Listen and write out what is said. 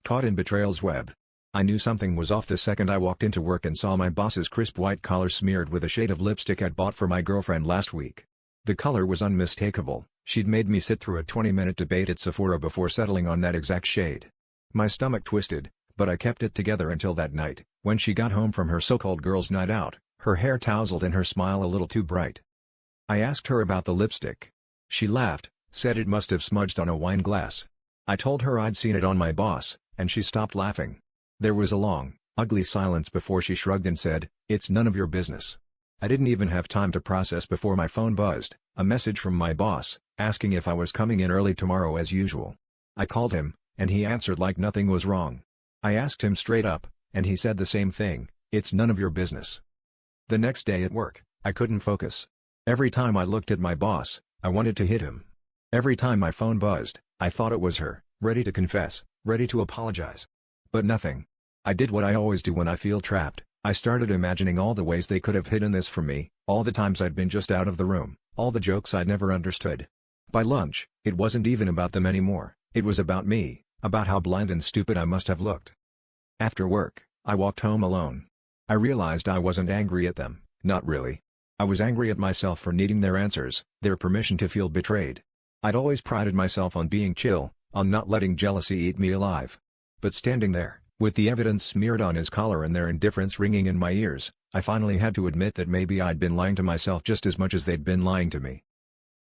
Caught in betrayal's web. I knew something was off the second I walked into work and saw my boss's crisp white collar smeared with a shade of lipstick I'd bought for my girlfriend last week. The color was unmistakable. She'd made me sit through a 20-minute debate at Sephora before settling on that exact shade. My stomach twisted, but I kept it together until that night, when she got home from her so-called girls' night out, her hair tousled and her smile a little too bright. I asked her about the lipstick. She laughed, said it must have smudged on a wine glass. I told her I'd seen it on my boss, and she stopped laughing. There was a long, ugly silence before she shrugged and said, "It's none of your business." I didn't even have time to process before my phone buzzed, a message from my boss, asking if I was coming in early tomorrow as usual. I called him, and he answered like nothing was wrong. I asked him straight up, and he said the same thing, "It's none of your business." The next day at work, I couldn't focus. Every time I looked at my boss, I wanted to hit him. Every time my phone buzzed, I thought it was her, ready to confess, ready to apologize. But nothing. I did what I always do when I feel trapped. I started imagining all the ways they could have hidden this from me, all the times I'd been just out of the room, all the jokes I'd never understood. By lunch, it wasn't even about them anymore, it was about me, about how blind and stupid I must have looked. After work, I walked home alone. I realized I wasn't angry at them, not really. I was angry at myself for needing their answers, their permission to feel betrayed. I'd always prided myself on being chill, on not letting jealousy eat me alive. But standing there, with the evidence smeared on his collar and their indifference ringing in my ears, I finally had to admit that maybe I'd been lying to myself just as much as they'd been lying to me.